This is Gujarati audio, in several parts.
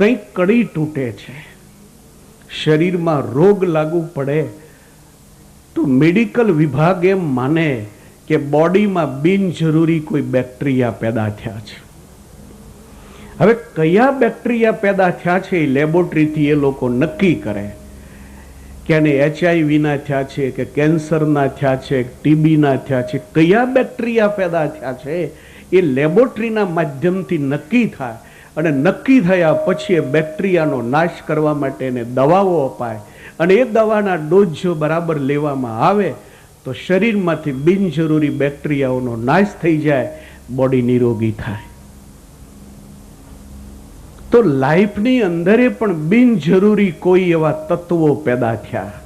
કંઈક કડી તૂટે છે, શરીરમાં રોગ લાગુ પડે તો મેડિકલ વિભાગ એમ માને કે બોડીમાં બિનજરૂરી કોઈ બેક્ટેરિયા પેદા થયા છે. હવે કયા બેક્ટેરિયા પેદા થયા છે એ લેબોરેટરીથી એ લોકો નક્કી કરે કે આને HIV-ના થયા છે કે કેન્સરના થયા છે, TB-ના થયા છે. કયા બેક્ટેરિયા પેદા થયા છે એ લેબોરેટરીના માધ્યમથી નક્કી થાય, અને નક્કી થયા પછી એ બેક્ટેરિયાનો નાશ કરવા માટે એને દવાઓ અપાય, અને એ દવાના ડોઝ જો બરાબર લેવામાં આવે તો શરીરમાંથી બિનજરૂરી બેક્ટેરિયાઓનો નાશ થઈ જાય, બોડી નિરોગી થાય. તો લાઈફની અંદરે પણ બિનજરૂરી કોઈ એવા તત્વો પેદા થયા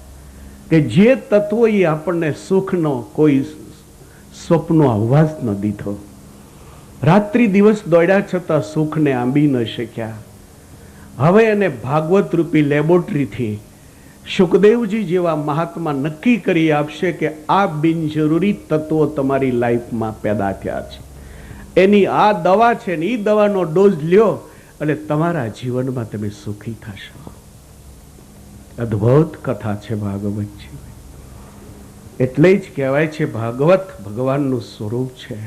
કે જે તત્વોએ આપણને સુખનો કોઈ સ્વપ્નો આવવા જ ન દીધો. રાત્રિ દિવસ દોડ્યા છતાં સુખને આંબી ન શક્યા. હવે એને ભાગવત રૂપી લેબોરેટરીથી સુખદેવજી જેવા મહાત્મા નક્કી કરી આપશે કે આ બિનજરૂરી તત્વો તમારી લાઈફમાં પેદા થયા છે, એની આ દવા છે ને એ દવાનો ડોઝ લ્યો અને તમારા જીવનમાં તમે સુખી થશો. અદ્ભુત કથા છે ભાગવતજી. એટલે જ કહેવાય છે ભાગવત ભગવાનનું સ્વરૂપ છે.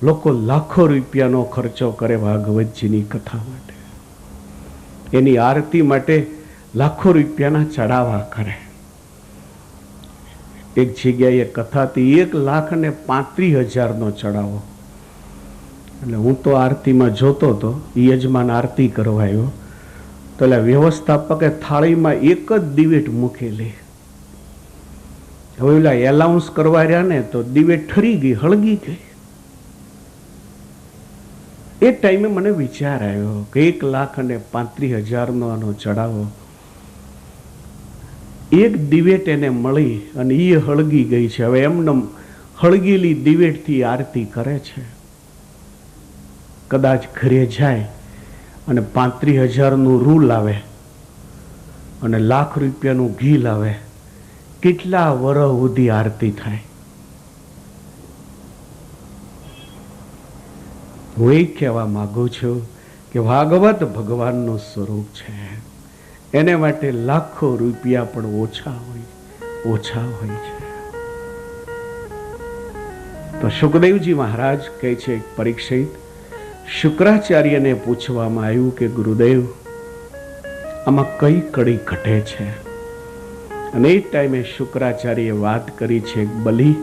લોકો લાખો રૂપિયાનો ખર્ચો કરે ભાગવતજીની કથા માટે, એની આરતી માટે લાખો રૂપિયાના ચડાવા કરે. એક જગ્યાએ કથાથી 1,35,000નો ચડાવો. એટલે હું તો આરતીમાં જોતો હતો, યજમાન આરતી કરવા આવ્યો તો એટલે વ્યવસ્થાપકે થાળીમાં એક જ દિવેટ મૂકેલી. હવે પેલા એલાઉન્સ કરવા રહ્યા ને તો દિવેટ ઠરી ગઈ, હળગી ગઈ. એ ટાઈમે મને વિચાર આવ્યો કે 1,35,000નો આનો ચડાવો, એક દિવેટ એને મળી અને એ હળગી ગઈ છે. હવે એમને હળગેલી દિવેટથી આરતી કરે છે. કદાચ ઘરે જાય અને 35,000નું રૂ લાવે અને લાખ રૂપિયાનું ઘી લાવે, કેટલા વર્ષ સુધી આરતી થાય? હું એ કહેવા માંગુ છું કે ભાગવત ભગવાનનું સ્વરૂપ છે, એને માટે લાખો રૂપિયા પણ ઓછા હોય છે. તો સુખદેવજી મહારાજ કહે છે, પરીક્ષિત, શુક્રાચાર્યને પૂછવામાં આવ્યું કે ગુરુદેવ, આમાં કઈ કડી ઘટે છે? અને એ ટાઈમે શુક્રાચાર્યએ વાત કરી છે, બલી,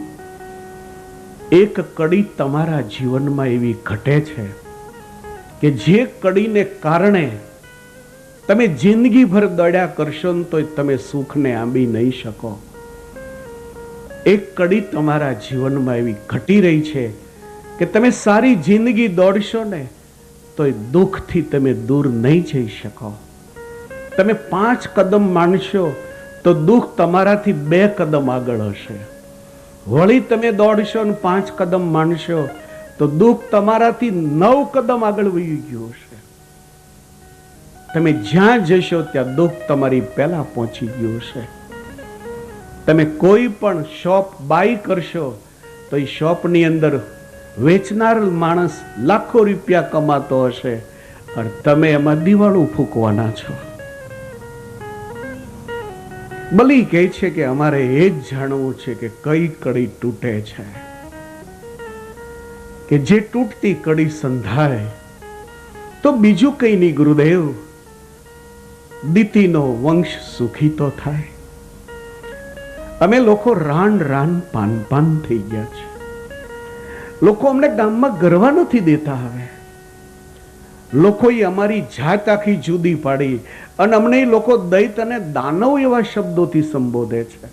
એક કડી તમારા જીવનમાં એવી ઘટે છે કે જે કડીને કારણે તમે જિંદગીભર દોડ્યા કરશો ને તો તમે સુખને આંબી નહીં શકો. એક કડી તમારા જીવનમાં એવી ઘટી રહી છે કે તમે સારી જિંદગી દોડશો ને તો દુઃખથી તમે દૂર નહીં જઈ શકો. તમે 5 કદમ માંડશો તો દુઃખ તમારાથી 2 કદમ આગળ હશે. વળી તમે દોડશો ને 5 કદમ માંડશો તો દુઃખ તમારાથી 9 કદમ આગળ વહી ગયું હશે. તમે જ્યાં જશો ત્યાં દુઃખ તમારી પહેલા પહોંચી ગયું હશે. તમે કોઈ પણ શોપ બાય કરશો તો એ શોપની અંદર વેચનાર માણસ લાખો રૂપિયા કમાતો હશે અને તમે એમાં દિવાળું ફૂંકવાના છો. બલી કહે છે કે અમારે એ જ જાણવું છે કે કઈ કડી તૂટે છે, કે જે તૂટતી કડી સંધાય તો બીજું કઈ નહીં ગુરુદેવ, દીતીનો વંશ સુખી તો થાય. અમે લોકો રાન પાન થઈ ગયા છે. લોકો અમને ગામમાં ગરવા નથી દેતા. હવે લોકોએ અમારી જાત આખી જુદી પાડી અને અમને લોકો દૈત અને દાનવ એવા શબ્દોથી સંબોધે છે.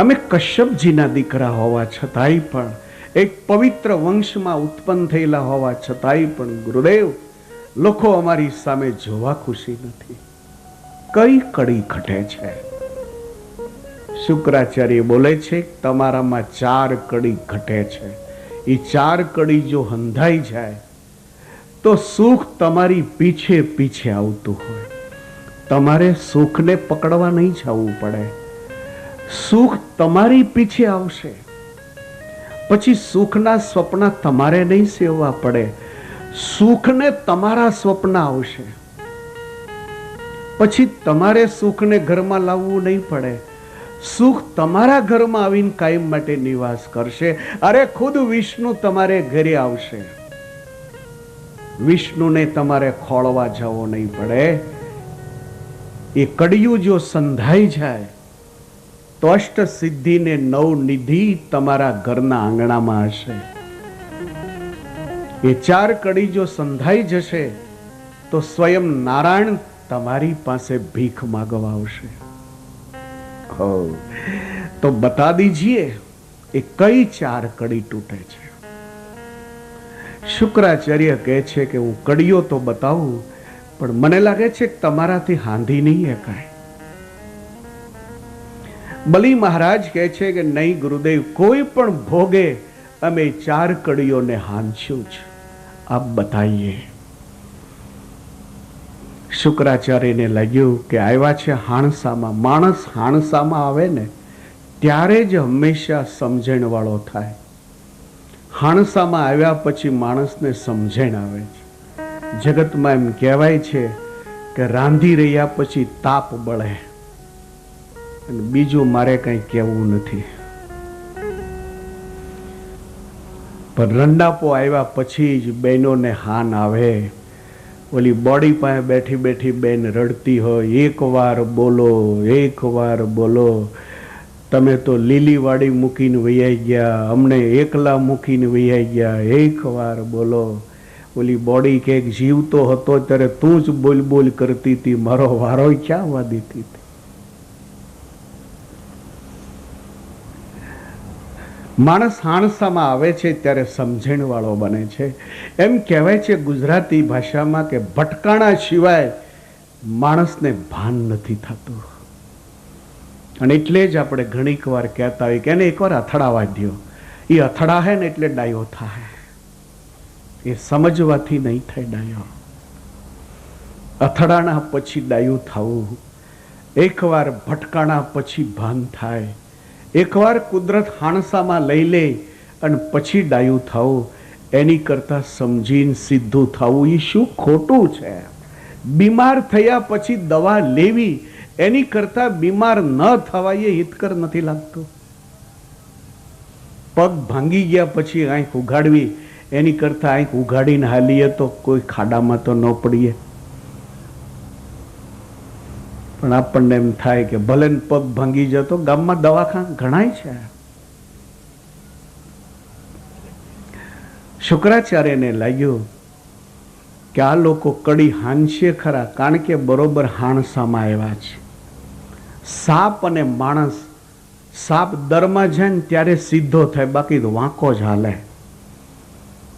અમે કશ્યપજીના દીકરા હોવા છતાંય પણ, એક પવિત્ર વંશમાં ઉત્પન્ન થયેલા હોવા છતાંય પણ ગુરુદેવ, લોકો અમારી સામે જોવા ખુશી નથી. કઈ કડી ઘટે છે? શુક્રાચાર્ય બોલે છે, તમારામાં 4 કડી ઘટે છે. એ 4 કડી જો હંધાઈ જાય તો સુખ તમારી પીછે આવતું હોય. તમારે સુખને પકડવા નહીં જવું પડે, સુખ તમારી પીછે આવશે. પછી સુખના સ્વપ્ન તમારે નહીં સેવવા પડે, સુખને તમારા સ્વપ્ન આવશે, પછી તમારે સુખને ઘરમાં લાવવું નહીં પડે. સુખ તમારા ઘરમાં આવીને કાયમ માટે નિવાસ કરશે. અરે ખુદ વિષ્ણુ તમારે ઘરે આવશે. વિષ્ણુને તમારે ખોળવા જવો નહીં પડે. એ કડિયું જો સંધાઈ જાય તો અષ્ટ સિદ્ધિને નવ નિધિ તમારા ઘરના આંગણામાં હશે. એ 4 કડી જો સંધાઈ જશે તો સ્વયં નારાયણ તમારી પાસે ભીખ માગવા આવશે. તો બતા દીજીએ એ કઈ 4 કડી તૂટે છે. શુક્રાચાર્ય કહે છે કે હું કડીઓ તો બતાવું, પણ મને લાગે છે કે તમારાથી હાંધી નહીં એકાય. બલી મહારાજ કહે છે કે નહીં ગુરુદેવ, કોઈ પણ ભોગે અમે 4 કડીઓને હાંચ્યું છે, આપ બતાઈએ. શુક્રાચાર્યને લાગ્યું કે આવ્યા છે હાણસામાં. માણસ હાણસામાં આવે ને ત્યારે જ હંમેશા સમજણ વાળો થાય. હાણસામાં આવ્યા પછી માણસને સમજણ આવે છે. જગતમાં એમ કહેવાય છે કે રાંધી રહ્યા પછી તાપ બળે. અને બીજું મારે કંઈ કહેવું નથી, પણ રંડાપો આવ્યા પછી જ બહેનોને હાન આવે. ઓલી બોડી પાસે બેઠી બેઠી બેન રડતી હોય, એક વાર બોલો, એક વાર બોલો, તમે તો લીલી વાડી મૂકીને વૈયાઈ ગયા, અમને એકલા મૂકીને વૈયાઈ ગયા, એક વાર બોલો. ઓલી બોડી કે જીવતો હતો ત્યારે તું જ બોલ બોલ કરતી હતી, મારો વારો ક્યાં વાદી હતી. માણસ હાણસામાં આવે છે ત્યારે સમજણ વાળો બને છે. એમ કહેવાય છે ગુજરાતી ભાષામાં કે ભટકાણા સિવાય માણસને ભાન નથી થતું. અને એટલે જ આપણે ઘણીક વાર કહેતા હોય કે એને એકવાર અથડાવા દો. એ અથડા હે ને એટલે ડાયો થાય. એ સમજવાથી નહીં થાય ડાયો. અથડાણા પછી ડાયું થવું, એકવાર ભટકાણા પછી ભાન થાય, એકવાર કુદરત હાણસામાં લઈ લે અને પછી ડાયું થવું, એની કરતા સમજીને સીધું થવું એ શું ખોટું છે. બીમાર થયા પછી દવા લેવી એની કરતા બીમાર ન થવાય એ હિતકર નથી લાગતું. પગ ભાંગી ગયા પછી આંખ ઉઘાડવી એની કરતા આંખ ઉઘાડીને હાલીએ તો કોઈ ખાડામાં તો ન પડીએ. પણ આપણને એમ થાય કે ભલે પગ ભાંગી જતો, ગામમાં દવાખાના ઘણાય છે. શુક્રાચાર્યને લાગ્યું કે આ લોકો કડી હાંચે ખરા, કારણ કે બરોબર હાણસામાં આવ્યા છે. સાપ અને માણસ, સાપ દરમાં જાય ને ત્યારે સીધો થાય, બાકી વાંકો જ હાલે.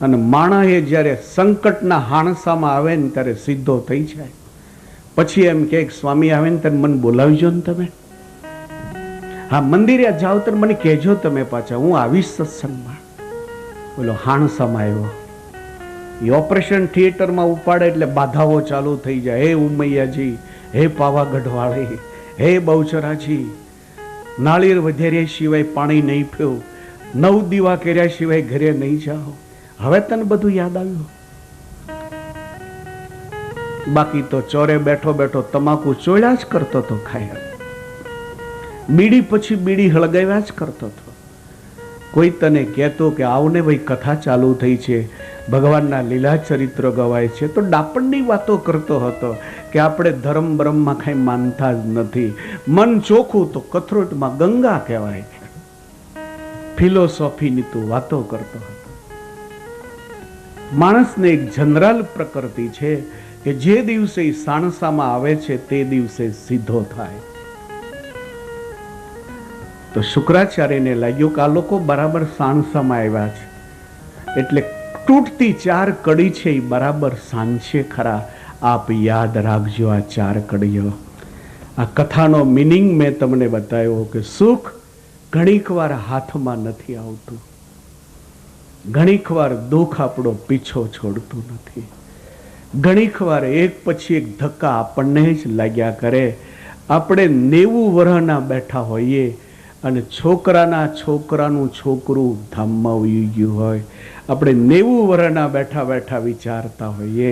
અને માણસ એ જ્યારે સંકટના હાણસામાં આવે ને ત્યારે સીધો થઈ જાય. પછી એમ કે સ્વામી આવે ને ત્યારે મને બોલાવજો ને તમે. હા, મંદિરે જાઓ તો મને કહેજો તમે પાછા, હું આવીશ સત્સંગમાં. બોલો હાણસામાં આવ્યો. એ ઓપરેશન થિયેટરમાં ઉપાડે એટલે બાધાઓ ચાલુ થઈ જાય. હે ઉમૈયાજી, હે પાવાગઢવાળી, હે બહુચરાજી, નાળિયેર વધેર્યા સિવાય પાણી નહીં પીવું, 9 દીવા કર્યા સિવાય ઘરે નહીં જાઓ. હવે તને બધું યાદ આવ્યું. બાકી તો ચોરે બેઠો બેઠો તમાકુ ચોળ્યા જ કરતો હતો, ખાયા. બીડી પછી બીડી હળગાવ્યા જ કરતો હતો. કોઈ તને કહેતો કે આવને ભાઈ કથા ચાલુ થઈ છે, ભગવાનના લીલા ચરિત્ર ગવાય છે, તો ડાપણની વાતો કરતો હતો કે આપણે ધર્મ બ્રહ્મમાં કઈ માનતા જ નથી. મન ચોખ્ખું તો કથરોટમાં ગંગા કહેવાય છે. ફિલોસોફીની તું વાતો કરતો હતો. માણસને એક જનરલ પ્રકૃતિ છે કે જે દિવસે સાણસામાં આવે છે તે દિવસે સીધો થાય. તો શુક્રાચાર્યને લાગ્યું કે આ લોકો બરાબર સાણસામાં આવ્યા છે, એટલે તૂટતી 4 કડી છે એ બરાબર સાંજે ખરા. આપ યાદ રાખજો આ 4 કડીઓ. આ કથાનો મિનિંગ મેં તમને બતાવ્યો કે સુખ ઘણીક વાર હાથમાં નથી આવતું, ઘણીક વાર દુઃખ આપણો પીછો છોડતું નથી, ઘણીક વાર એક પછી એક ધક્કા આપણને જ લાગ્યા કરે. આપણે 90 વર્ષના બેઠા હોઈએ અને છોકરાનું છોકરું ધામમાં ઉઈ ગયું હોય, આપણે 90 વર્ષના બેઠા બેઠા વિચારતા હોઈએ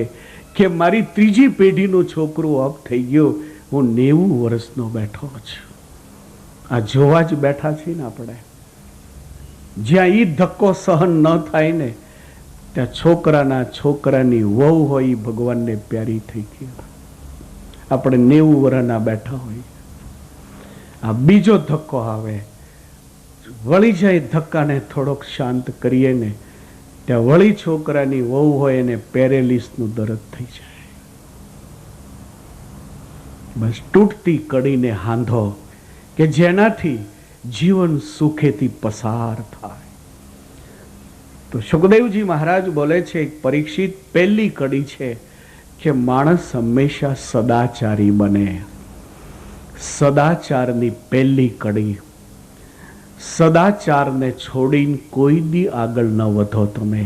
કે મારી ત્રીજી પેઢીનું છોકરું અપ થઈ ગયું, હું 90 વર્ષનો બેઠો છું. આ જોવા જ બેઠા છીએ ને આપણે. જ્યાં ઈ ધક્કો સહન ન થાય ને ત્યાં છોકરાના છોકરાની વહુ હોય ભગવાનને પ્યારી થઈ ગઈ. આપણે 90 વર્ષના બેઠા હોઈએ, આ બીજો ધક્કો આવે, વળી જાય ધક્કાને થોડોક શાંત કરીએ ને ત્યાં વળી છોકરાની વહુ હોય એને પેરેલિસનું દર્દ થઈ જાય. બસ તૂટતી કડીને હાંધો કે જેનાથી જીવન સુખેથી પસાર થાય. તો સુખદેવજી મહારાજ બોલે છે, પરીક્ષિત, પહેલી કડી છે કે માણસ હંમેશા સદાચારી બને. સદાચારની પહેલી કડી. સદાચારને છોડીને કોઈ દી આગળ ન વધો તમે.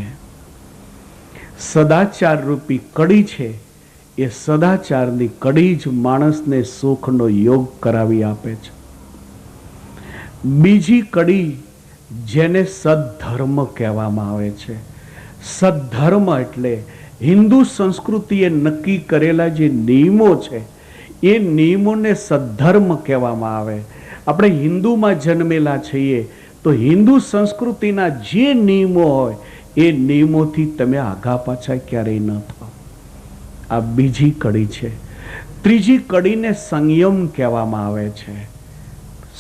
સદાચાર રૂપી કડી છે, એ સદાચારની કડી જ માણસને સુખનો યોગ કરાવી આપે છે. બીજી કડી જેને સદ્ધર્મ કહેવામાં આવે છે. સદ્ધર્મ એટલે હિન્દુ સંસ્કૃતિએ નક્કી કરેલા જે નિયમો છે એ નિયમોને સદ્ધર્મ કહેવામાં આવે. આપણે હિન્દુમાં જન્મેલા છીએ તો હિન્દુ સંસ્કૃતિના જે નિયમો હોય એ નિયમોથી તમે આગા પાછા ક્યારેય ન થાઓ. આ બીજી કડી છે. ત્રીજી કડીને સંયમ કહેવામાં આવે છે.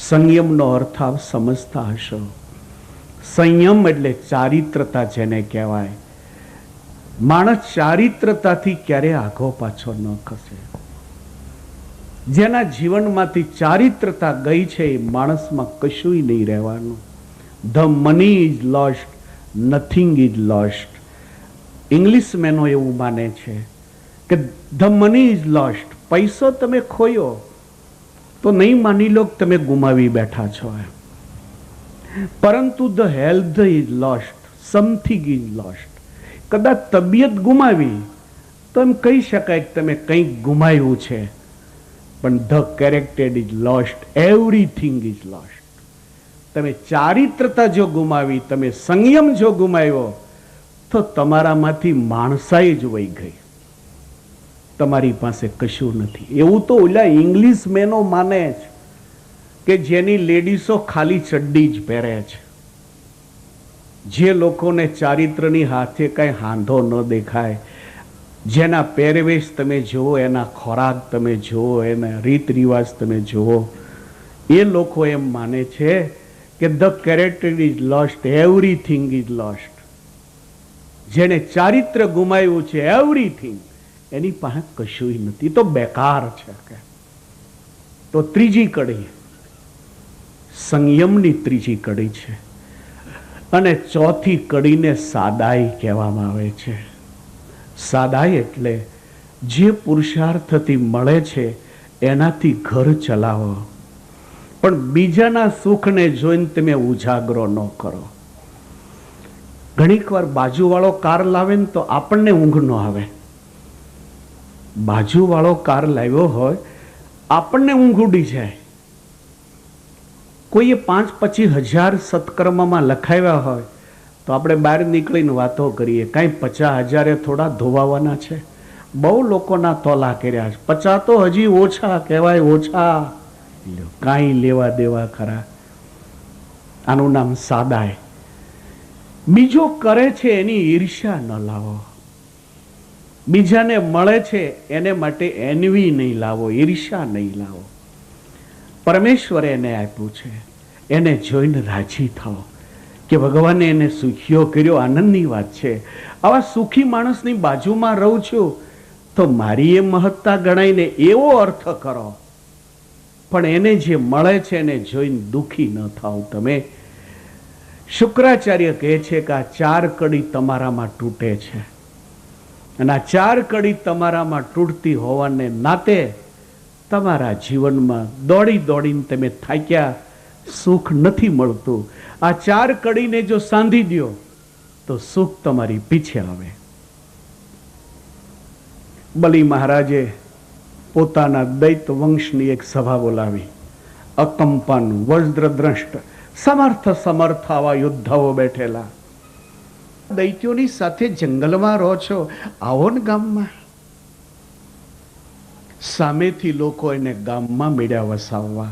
સંયમનો અર્થ આપ સમજતા હશો. સંયમ એટલે ચારિત્રતા જેને કહેવાય. માણસ ચારિત્રતાથી ક્યારે આગો પાછો ન ખસે. જેના જીવનમાંથી ચારિત્રતા ગઈ છે એ માણસમાં કશું નહીં રહેવાનું. The money is lost, nothing is lost. ઇંગ્લિશમેનો એવું માને છે કે ધ મની ઇઝ લોસ્ટ, પૈસો તમે ખોયો તો નહીં માની લો કે તમે ગુમાવી બેઠા છો, પરંતુ the health is lost, something is lost. કદાચ તબિયત ગુમાવી તો એમ કહી શકાય કે તમે કંઈક ગુમાવ્યું છે, પણ the character is lost, everything is lost. તમે ચારિત્રતા જો ગુમાવી, તમે સંયમ જો ગુમાવ્યો તો તમારામાંથી માણસાઈ જ વહી ગઈ. તમારી પાસે કશું નથી. એવું તો ઓલા ઇંગ્લિશ મેનો માને છે કે જેની લેડીસો ખાલી ચડ્ડી જ પહેરે છે. જે લોકોને ચારિત્રની હાથે કઈ હાંધો ન દેખાય, જેના પહેરવેશ તમે જુઓ, એના ખોરાક તમે જુઓ, એના રીત રિવાજ તમે જુઓ, એ લોકો એમ માને છે કે the character is lost, everything is lost. જેને ચારિત્ર ગુમાવ્યું છે, એવરીથિંગ, એની પાસે કશું નથી, તો બેકાર છે કે. તો ત્રીજી કડી સંયમની ત્રીજી કડી છે. અને ચોથી કડીને સાદાઈ કહેવામાં આવે છે. સાદાઈ એટલે જે પુરુષાર્થથી મળે છે એનાથી ઘર ચલાવો, પણ બીજાના સુખને જોઈને તમે ઉજાગરો ન કરો. ઘણીક વાર બાજુવાળો કાર લાવે ને તો આપણને ઊંઘ ન આવે. બાજુવાળો કાર લાવ્યો હોય, આપણને ઊંઘ ઉડી જાય. કોઈએ 5-25 હજાર સત્કર્મમાં લખાવ્યા હોય તો આપણે બહાર નીકળીને વાતો કરીએ, કાંઈ 50,000 થોડા ધોવાવાના છે. બહુ લોકોના તોલા કર્યા છે. 50 તો હજી ઓછા કહેવાય, ઓછા. કાંઈ લેવા દેવા ખરા. આનું નામ સાદાઈ. બીજો કરે છે એની ઈર્ષ્યા ન લાવો. બીજાને મળે છે એને માટે એનવી નહીં લાવો, ઈર્ષ્યા નહીં લાવો. પરમેશ્વરે એને આપ્યું છે, એને જોઈને રાજી થાઓ કે ભગવાને એને સુખીઓ કર્યો. આનંદની વાત છે. આવા સુખી માણસની બાજુમાં રહું છું તો મારી એ મહત્તા ગણાઈને એવો અર્થ કરો, પણ એને જે મળે છે એને જોઈને દુઃખી ન થાવ તમે. શુક્રાચાર્ય કહે છે કે આ 4 કડી તમારામાં તૂટે છે, અને આ 4 કડી તમારામાં તૂટતી હોવાને નાતે તમારા જીવનમાં દોડી દોડીને તમે થાક્યા, સુખ નથી મળતું. આ 4 કડીને જો સાંધી દો તો સુખ તમારી પીછે આવે. બલિ મહારાજે પોતાના દૈત વંશની એક સભા બોલાવી. અકંપન, વજ્રદ્રષ્ટ, સમર્થ સમર્થ આવા યોદ્ધાઓ બેઠેલા. દૈત્યોની સાથે જંગલમાં રહો છો, આવો ને ગામમાં. સામેથી લોકો એને ગામમાં મેળ્યા વસાવવા.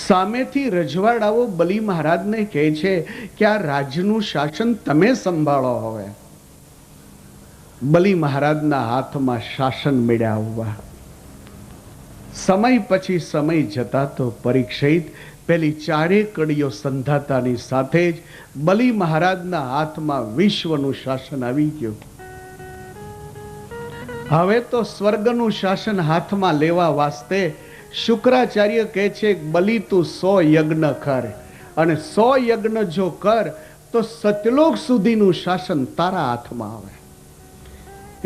સામેથી રજવાડાઓ બલી મહારાજને કહે છે કે આ રાજનું શાસન તમે સંભાળો. હવે બલી મહારાજના હાથમાં શાસન મેળ્યા આવવા. સમય પછી સમય જતા તો પરીક્ષિત પેલી ચારે કડીઓ સંધાતાની સાથે જ બલી મહારાજના હાથમાં વિશ્વનું શાસન આવી ગયું. હવે તો સ્વર્ગનું શાસન હાથમાં લેવા વાસ્તે શુક્રાચાર્ય કહે છે, બલી તું 100 યજ્ઞ કર, અને 100 યજ્ઞ જો કર તો સતલોક સુધીનું શાસન તારા હાથમાં આવે.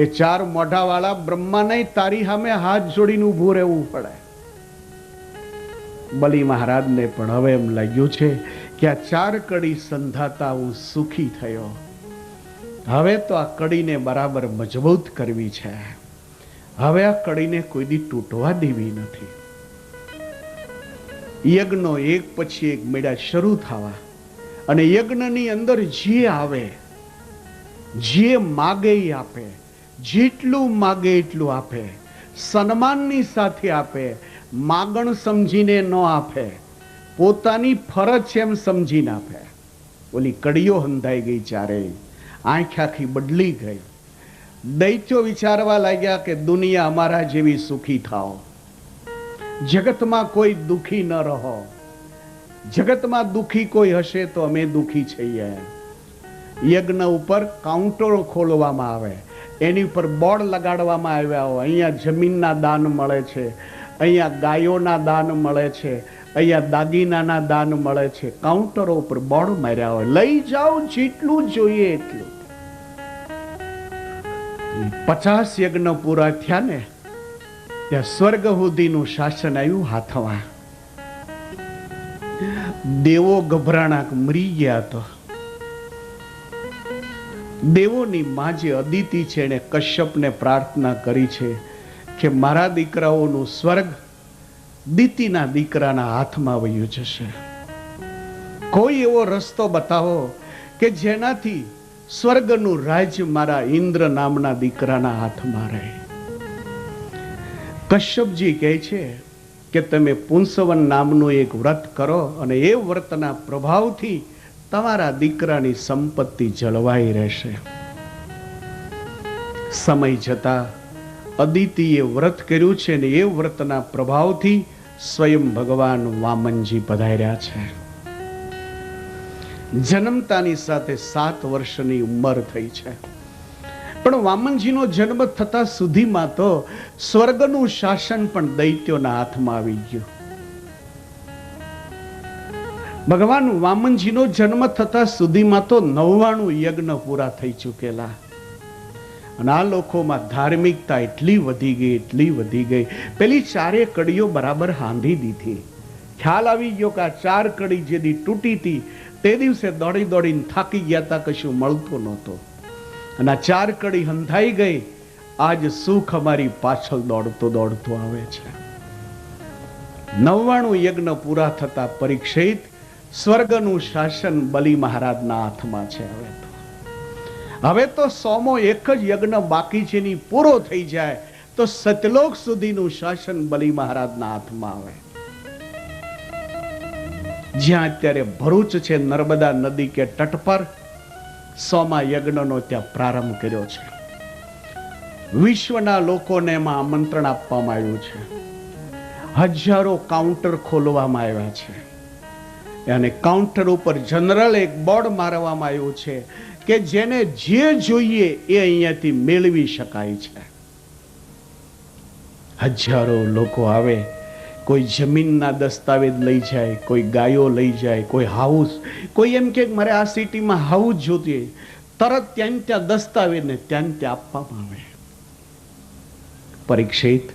એ 4 મોઢાવાળા બ્રહ્માને તારી સામે હાથ જોડીને ઊભું રહેવું પડે. બલી મહારાજને પણ હવે એમ લાગ્યું છે કે આ 4 કડી સંધાતા હું સુખી થયો. હવે તો આ કડીને બરાબર મજબૂત કરવી છે. હવે આ કડીને કોઈ દી તૂટવા દેવી નથી. યજ્ઞો એક પછી એક મેળા શરૂ થવા, અને યજ્ઞની અંદર જે આવે, જે માગે એ આપે, જેટલું માગે એટલું આપે, સન્માનની સાથે આપે, માગણ સમજીને ન આપે, પોતાની ફરજ છે એમ સમજીને આપે. ઓલી કડીઓ હંધાઈ ગઈ ચારેય, આંખ આખી બદલી ગઈ. દૈત્યો વિચારવા લાગ્યા કે દુનિયા અમારા જેવી સુખી થાઓ, જગતમાં કોઈ દુખી ન રહો. જગતમાં દુખી કોઈ હશે તો અમે દુખી છીએ. યજ્ઞ ઉપર કાઉન્ટરો ખોલવામાં આવે, એની ઉપર બોર્ડ લગાડવામાં આવ્યા હોય, અહીંયા જમીનના દાન મળે છે, અહીંયા ગાયોના દાન મળે છે, અહીંયા દાગીનાના દાન મળે છે. કાઉન્ટરો ઉપર બોર્ડ માર્યા હોય, લઈ જાઓ જેટલું જોઈએ એટલું. 50 યજ્ઞ પૂરા થયા ને ત્યાં સ્વર્ગ સુધીનું શાસન આવ્યું હાથમાં. દેવો ગભરાણા મરી ગયા. તો દેવોની માં જે અદિતિ છે એને કશ્યપને પ્રાર્થના કરી છે કે મારા દીકરાઓનું સ્વર્ગ દિતિના દીકરાના હાથમાં વયું જશે. કોઈ એવો રસ્તો બતાવો કે જેનાથી સ્વર્ગનું રાજ્ય મારા ઇન્દ્ર નામના દીકરાના હાથમાં રહે. કશ્યપજી કહે છે કે તમે પુંસવન નામનું એક વ્રત કરો, અને એ વ્રતના પ્રભાવથી તમારા દીકરાની સંપત્તિ જળવાઈ રહેશે. સમય જતા અદિતિએ વ્રત કર્યું છે, ને એ વ્રતના પ્રભાવથી સ્વયં ભગવાન વામનજી પધાર્યા છે. જન્મતાની સાથે 7 વર્ષની ઉંમર થઈ છે. પણ વામનજીનો જન્મ થતા સુધીમાં તો સ્વર્ગનું શાસન પણ દૈત્યોના હાથમાં આવી ગયું. ભગવાન વામનજીનો જન્મ થતા સુધીમાં તો 99 યજ્ઞ પૂરા થઈ ચૂકેલા. અને આ લોકોમાં ધાર્મિકતા એટલી વધી ગઈ. પેલી 4 કડીઓ બરાબર હાંધી દીધી. ખ્યાલ આવી ગયો કે આ 4 કડી જેદી તૂટી હતી તે દિવસે દોડી દોડીને થાકી ગયા હતા, કશું મળતું નહોતું. અને આ 4 કડી હંધાઈ ગઈ. આજ સુખ અમારી પાછળ દોડતો આવે છે. 99 યજ્ઞ પૂરા થતા પરીક્ષિત સ્વર્ગનું શાસન બલી મહારાજના હાથમાં છે. હવે તો 100મો એક જ યજ્ઞ બાકી છે, ની પૂરો થઈ જાય તો સતલોક સુધીનું શાસન બલી મહારાજના હાથમાં આવે. જ્યાં અત્યારે ભરૂચ છે, નર્મદા નદી કે તટ પર 100મા યજ્ઞનો ત્યાં પ્રારંભ કર્યો છે. વિશ્વના લોકોને એમાં આમંત્રણ આપવામાં આવ્યું છે. હજારો કાઉન્ટર ખોલવામાં આવ્યા છે, અને કાઉન્ટર ઉપર જનરલ એક બોર્ડ મારવામાં આવ્યું છે કે જેને જે જોઈએ એ અહીંયાથી મેળવી શકાય છે. હજારો લોકો આવે. કોઈ જમીનના દસ્તાવેજ લઈ જાય, કોઈ ગાયો લઈ જાય, કોઈ હાઉસ, કોઈ એમ કે મારે આ સિટીમાં હાઉસ જોતી, તરત ત્યાં દસ્તાવેજ ને ત્યાં આપવામાં આવે. પરીક્ષિત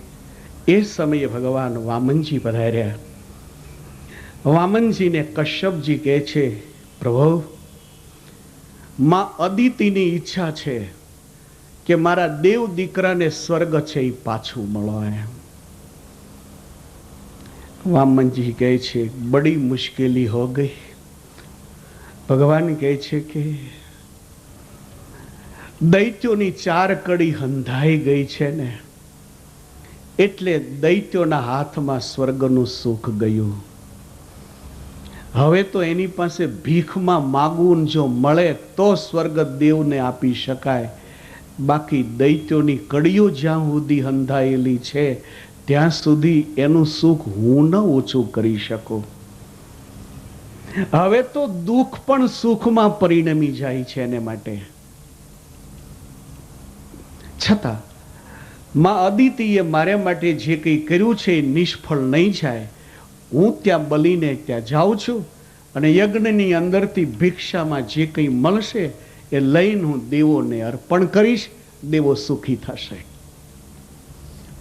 એ સમયે ભગવાન વામનજી પધાર્યા. વામનજીને કશ્યપજી કહે છે, પ્રભુ, માં અદિતિની ઈચ્છા છે કે મારા દેવ દીકરાને સ્વર્ગ છે એ પાછું મળો. એમ વામનજી કહે છે બડી મુશ્કેલી હો ગઈ. ભગવાન કહે છે કે દૈત્યોની 4 કડી હંધાઈ ગઈ છે ને, એટલે દૈત્યોના હાથમાં સ્વર્ગનું સુખ ગયું. હવે તો એની પાસે ભીખમાં માગવું, જો મળે તો સ્વર્ગ દેવને આપી શકાય. બાકી દૈત્યોની કડીઓ જ્યાં સુધી હંધાયેલી છે ત્યાં સુધી એનું સુખ હું ન ઓછું કરી શકું. હવે તો દુઃખ પણ સુખમાં પરિણમી જાય છે. એને માટે છતાં માં અદિતિએ મારા માટે જે કંઈ કર્યું છે એ નિષ્ફળ નહીં જાય. હું ત્યાં બલીને ત્યાં જાઉં છું અને યજ્ઞની અંદરથી ભિક્ષામાં જે કંઈ મળશે એ લઈને હું દેવોને અર્પણ કરીશ. દેવો સુખી થશે.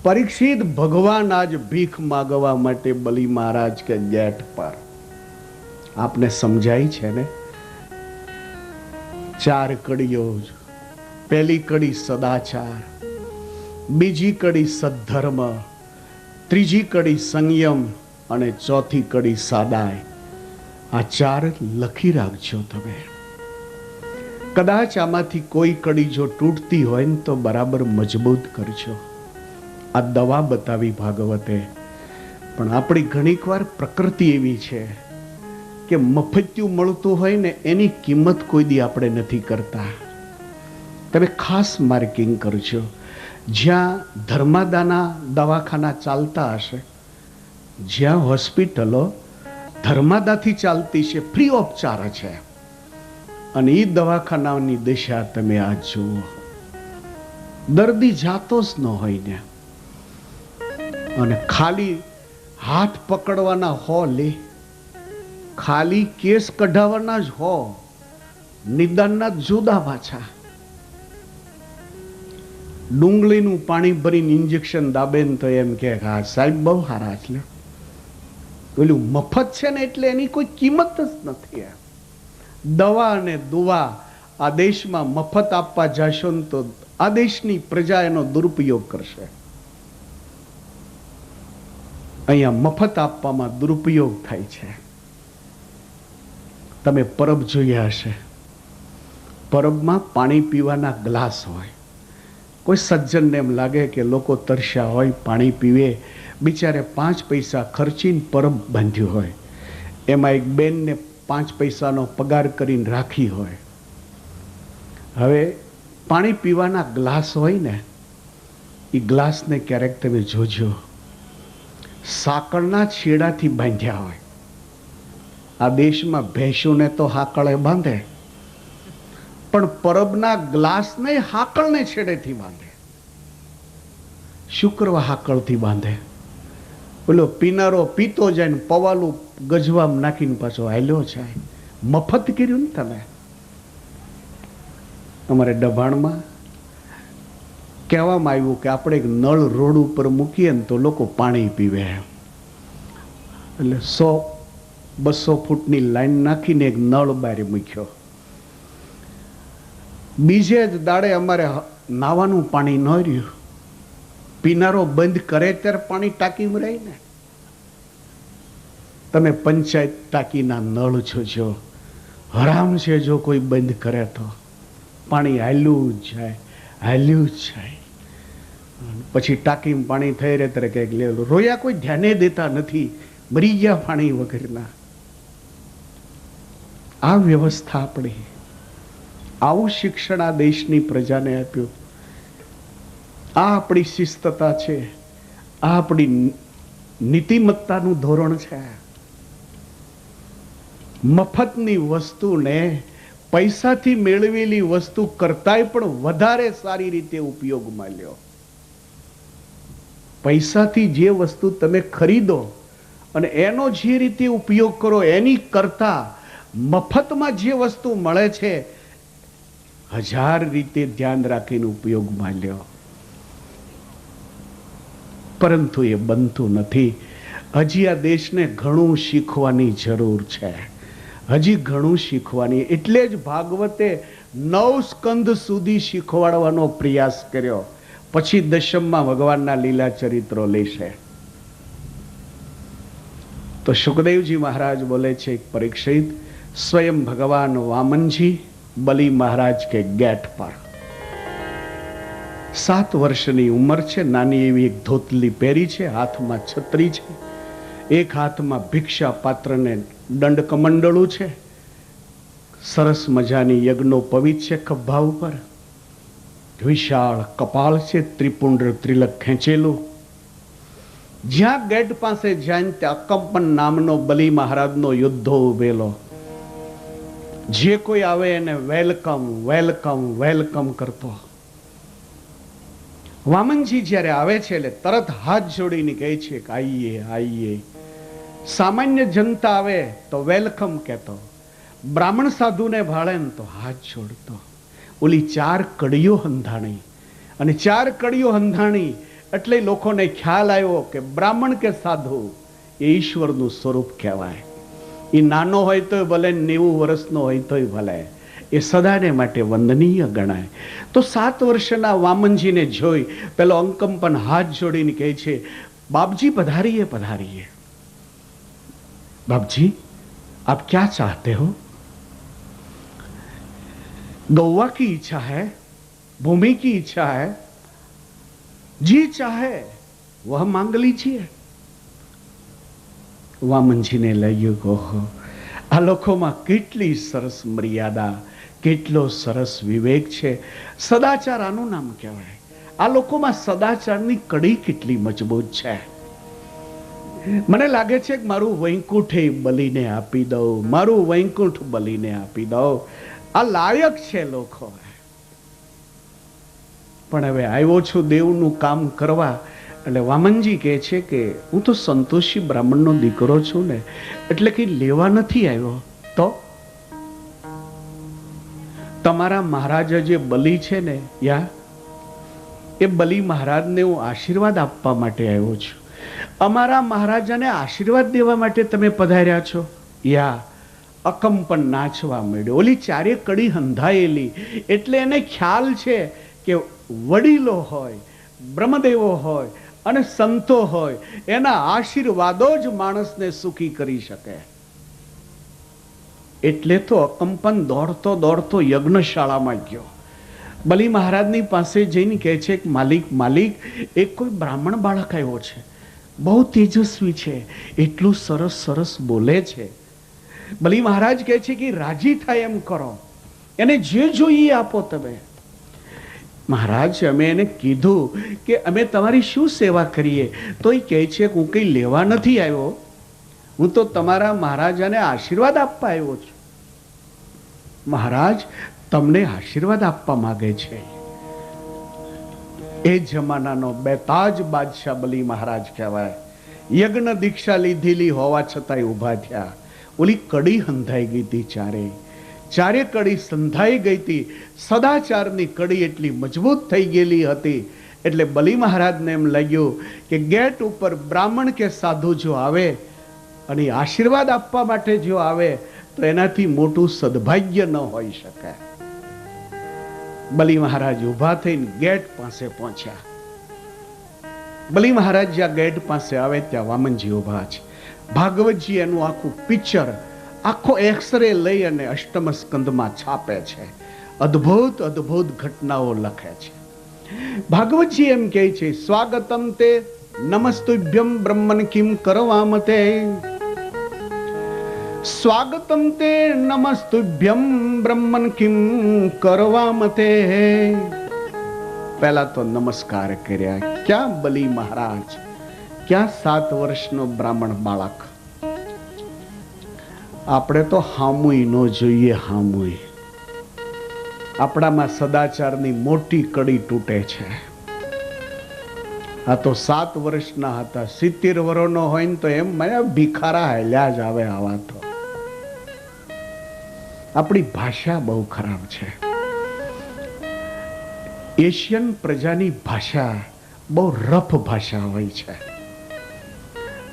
પરીક્ષિત ભગવાન આજ ભીખ માગવા માટે બલી મહારાજ કે ગેટ પર. આપને સમજાય છે ને? 4 કડીઓ. પહેલી કડી સદાચાર, બીજી કડી સદ્ધર્મ, ત્રીજી કડી સંયમ અને ચોથી કડી સાદાઈ. આ 4 લખી રાખજો તમે. કદાચ આમાંથી કોઈ કડી જો તૂટતી હોય ને તો બરાબર મજબૂત કરજો. આ દવા બતાવી ભાગવતે. પણ આપણી ઘણીક વાર પ્રકૃતિ એવી છે કે મફત્યું મળતું હોય ને એની કિંમત કોઈ દી આપણે નથી કરતા. તમે ખાસ માર્કિંગ કરજો. જ્યાં ધર્માદાના દવાખાના ચાલતા હશે, જ્યાં હોસ્પિટલો ધર્માદાથી ચાલતી છે, ફ્રી ઓફ ચાર્જ છે, અને એ દવાખાનાની દિશા તમે આ જુઓ. દર્દી જાતો જ ન હોય ને, અને ખાલી હાથ પકડવાના હો લે, ખાલી કેસ કઢાવવાના જ હો, નિદાનના જુદા પાછા. ડુંગળીનું પાણી ભરીને ઇન્જેક્શન દાબે ને તો એમ કે હા સાહેબ બહુ સારા છે. પેલું મફત છે ને એટલે એની કોઈ કિંમત જ નથી. દવા અને દુવા આ દેશમાં મફત આપવા જશો ને તો આ દેશની પ્રજા એનો દુરુપયોગ કરશે. અહીંયા મફત આપવામાં દુરુપયોગ થાય છે. તમે પરબ જોયા હશે. પરબમાં પાણી પીવાના ગ્લાસ હોય. કોઈ સજ્જનને એમ લાગે કે લોકો તરસ્યા હોય, પાણી પીવે, બિચારે 5 પૈસા ખર્ચીને પરબ બાંધ્યું હોય. એમાં એક બેનને 5 પૈસાનો પગાર કરીને રાખી હોય. હવે પાણી પીવાના ગ્લાસ હોય ને, એ ગ્લાસને ક્યારેક તમે જોજો, સાંકળના છેડાથી બાંધ્યા હોય. આ દેશમાં ભેંસોને તો હાકળે બાંધે, પણ પરબના ગ્લાસને હાકળને છેડેથી બાંધે. શુક્રવા હાકળથી બાંધે. બોલો પીનારો પીતો જાય ને પવાલું ગજવામ નાખીને પાછો હાલ્યો જાય. મફત કર્યું ને તમે. અમારે દબાણમાં કહેવામાં આવ્યું કે આપણે એક નળ રોડ ઉપર મૂકીએ ને તો લોકો પાણી પીવે. એટલે 100-200 ફૂટની લાઈન નાખીને એક નળ બહાર મૂક્યો. બીજે જ દાડે અમારે નાવાનું પાણી ન રહ્યું. પીનારો બંધ કરે ત્યારે પાણી ટાંકીમાં રહી ને. તમે પંચાયત ટાંકીના નળ જોજો, હરામ છે જો કોઈ બંધ કરે તો પાણી હાલ્યું જ જાય, હાલ્યું જ જાય. પછી ટાંકીમાં પાણી થઈ રહે ત્યારે કંઈક લેવું. રોયા કોઈ ધ્યાને દેતા નથી, મરી ગયા પાણી વગરના. આ વ્યવસ્થા આપણી. આવું શિક્ષણ આ દેશની પ્રજાને આપ્યું. આ આપણી શિસ્તતા છે, આ આપણી નીતિમત્તાનું ધોરણ છે. મફતની વસ્તુને પૈસાથી મેળવેલી વસ્તુ કરતાંય પણ વધારે સારી રીતે ઉપયોગમાં લ્યો. પૈસાથી જે વસ્તુ તમે ખરીદો અને એનો જે રીતે ઉપયોગ કરો એની કરતા મફતમાં જે વસ્તુ મળે છે 1000 રીતે ધ્યાન રાખીને ઉપયોગમાં લ્યો. પરંતુ એ બનતું નથી. હજી આ દેશને ઘણું શીખવાની જરૂર છે. હજી ઘણું શીખવાની. એટલે જ ભાગવતે 9 સ્કંદ સુધી શીખવાડવાનો પ્રયાસ કર્યો. પછી દશમમાં ભગવાનના લીલા ચરિત્રો લેશે. તો સુખદેવજી મહારાજ બોલે છે, પરીક્ષિત, સ્વયં ભગવાન વામનજી બલી મહારાજ के गेट पर 7 વર્ષની ઉંમર છે, નાની એવી એક ધોતલી પહેરી છે, હાથમાં છત્રી છે, એક હાથમાં ભિક્ષા પાત્રને દંડ કમંડળું છે, સરસ મજાની યજ્ઞોપવિત છે ખભા ઉપર, વિશાળ કપાળ છે, ત્રિપુંડ્ર ત્રિલક ખેંચેલું. જ્યાં ગેટ પાસે જાય ત્યાં અકંપન નામનો બલી મહારાજનો યોદ્ધો ઉભેલો. જે કોઈ આવે એને વેલકમ વેલકમ વેલકમ કરતો. વામનજી જ્યારે આવે છે એટલે તરત હાથ જોડીને કહે છે કે આઈએ આઈએ. સામાન્ય જનતા આવે તો વેલકમ કહેતો, બ્રાહ્મણ સાધુને ભાળે ને તો હાથ જોડતો. ઓલી 4 કડીઓ હંધાણી, અને 4 કડીઓ હંધાણી એટલે લોકોને ખ્યાલ આવ્યો કે બ્રાહ્મણ કે સાધુ એ ઈશ્વરનું સ્વરૂપ કહેવાય. એ નાનો હોય તોય ભલે, 90 વર્ષનો હોય તોય ભલે, એ સદાને માટે વંદનીય ગણાય. તો 7 વર્ષના વામનજીને જોઈ પેલો અંકંપન હાથ જોડીને કહે છે, બાપજી પધારીએ પધારીએ. बापजी आप क्या चाहते हो? गौवा की इच्छा है, भूमि की इच्छा है, जी चाहे वह मांग लीजिए. वामनजी ने लग्યું ઓહો, આ લોકોમાં કેટલી સરસ મર્યાદા, કેટલો સરસ વિવેક છે. સદાચાર આનું નામ કહેવાય. આ લોકોમાં સદાચારની કડી કેટલી મજબૂત છે. મને લાગે છે કે મારું વૈકુંઠ બલીને આપી દઉં, મારું વૈકુંઠ બલીને આપી દઉં. આ લાયક છે લોકો. પણ હવે આવ્યો છું દેવનું કામ કરવા. એટલે વામનજી કહે છે કે હું તો સંતોષી બ્રાહ્મણનો દીકરો છું ને, એટલે કે લેવા નથી આવ્યો. તો તમારા મહારાજ જે બલી છે ને, યા એ બલી મહારાજને હું આશીર્વાદ આપવા માટે આવ્યો છું. અમારા મહારાજાને આશીર્વાદ દેવા માટે તમે પધાર્યા છો? યા અકંપન નાચવા માંડ્યો. ઓલી 4 કડી હંધાયેલી એટલે એને ખ્યાલ છે કે વડીલો હોય, બ્રહ્મદેવો હોય અને સંતો હોય, એના આશીર્વાદો જ માણસને સુખી કરી શકે. એટલે તો અકંપન દોડતો દોડતો યજ્ઞશાળામાં ગયો. બલી મહારાજની પાસે જઈને કહે છે કે માલિક માલિક, એક કોઈ બ્રાહ્મણ બાળક આવ્યો છે, બહુ તેજસ્વી છે, એટલું સરસ સરસ બોલે છે. બલી મહારાજ કહે છે કે રાજી થાય એમ કરો, એને જે જોઈએ આપો તમે. મહારાજ અમે એને કીધું કે અમે તમારી શું સેવા કરીએ, તો એ કહે છે કે હું કંઈ લેવા નથી આવ્યો, હું તો તમારા મહારાજાને આશીર્વાદ આપવા આવ્યો છું. મહારાજ તમને આશીર્વાદ આપવા માંગે છે. એ જમાનાનો બેતાજ બાદશાહ બલી મહારાજ કહેવાય. યજ્ઞ દીક્ષા લીધેલી હોવા છતાંય ઊભા થયા. ઓલી કડી હંધાઈ ગઈ હતી, 4 કડી સંધાઈ ગઈ હતી. સદાચારની કડી એટલી મજબૂત થઈ ગયેલી હતી એટલે બલી મહારાજને એમ લાગ્યું કે ગેટ ઉપર બ્રાહ્મણ કે સાધુ જો આવે અને આશીર્વાદ આપવા માટે જો આવે તો એનાથી મોટું સદભાગ્ય ન હોઈ શકે. બલી મહારાજ ઉભા થઈને ગેટ પાસે પહોંચ્યા. બલી મહારાજ જ્યાં ગેટ પાસે આવે ત્યાં વામનજી ઉભા છે. ભાગવતજી એનું આખું પિક્ચર, આખો એક્સરે લઈ અને અષ્ટમ સ્કંદમાં છાપે છે. અદ્ભુત અદ્ભુત ઘટનાઓ લખે છે. ભાગવતજી એમ કહે છે, સ્વાગતમ તે નમસ્તુભ્યમ બ્રહ્મન કિમ કરવામતે. સ્વાગતમ તે નમસ્તુભ્યમ બ્રહ્મન કિમ કરવામતે. પહેલા તો નમસ્કાર કર્યા. ક્યાં બલી મહારાજ, ક્યાં 7 વર્ષનો બ્રાહ્મણ બાળક. આપણે તો હામુય ન જોઈએ, હામુય. આપણામાં સદાચારની મોટી કડી તૂટે છે. આ તો 7 વર્ષના હતા, 70 વર્ષનો હોય ને તો એમ મને ભિખારા હેલ્યા જ આવે. આવા તો આપણી ભાષા બહુ ખરાબ છે. એશિયન પ્રજાની ભાષા બહુ રફ ભાષા હોય છે.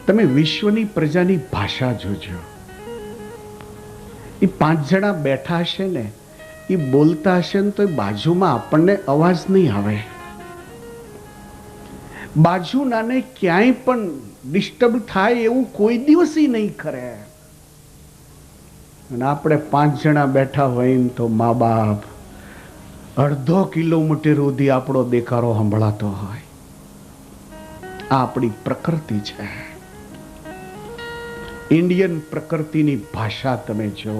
તમે વિશ્વની પ્રજાની ભાષા જોજો. એ 5 જણા બેઠા હશે ને, એ બોલતા હશે ને તો બાજુમાં આપણને અવાજ નહીં આવે. બાજુનાને ક્યાંય પણ ડિસ્ટર્બ થાય એવું કોઈ દિવસ નહીં કરે. અને આપણે 5 જણા બેઠા હોય ને તો મા બાપ, અડધો કિલોમીટર સુધી આપણો દેકારો સંભળાતો હોય. આ આપણી પ્રકૃતિ છે. ઇન્ડિયન પ્રકૃતિની ભાષા તમે જો,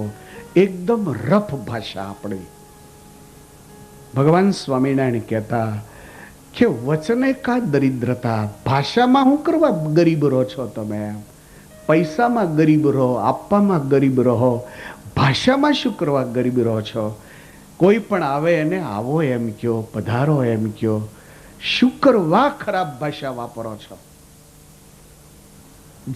એકદમ રફ ભાષા આપણી. ભગવાન સ્વામિનારાયણ કહેતા કે વચને કા દરિદ્રતા, ભાષામાં શું કરવા ગરીબ રહો છો તમે? પૈસામાં ગરીબ રહો, આપવામાં ગરીબ રહો, ભાષામાં શું કરવા ગરીબ રહો છો? કોઈ પણ આવે એને આવો એમ કયો, પધારો એમ કયો. શું કરવા ખરાબ ભાષા વાપરો છો?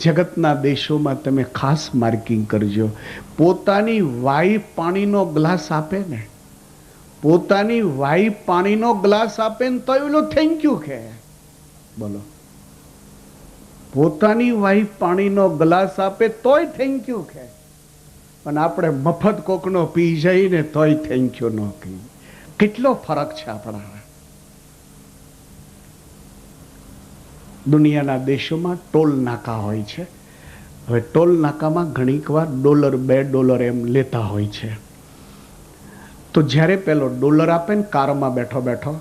જગતના દેશોમાં તમે ખાસ માર્કિંગ કરજો. પોતાની વાઈ પાણીનો ગ્લાસ આપે ને, પોતાની વાઈ પાણીનો ગ્લાસ આપે ને તો એનો થેન્ક યુ કે. બોલો, પોતાની વાઈ પાણીનો ગ્લાસ આપે તોય થેન્ક યુ કે. અને આપણે મફત કોકનો પી જઈને તોય થેન્ક યુ ન કહી. કેટલો ફરક છે આપણા. દુનિયાના દેશોમાં ટોલ નાકા હોય છે. હવે ટોલ નાકામાં ઘણીક વાર $1, $2 એમ લેતા હોય છે. તો જ્યારે પેલો $1 આપે ને કારમાં બેઠો બેઠો,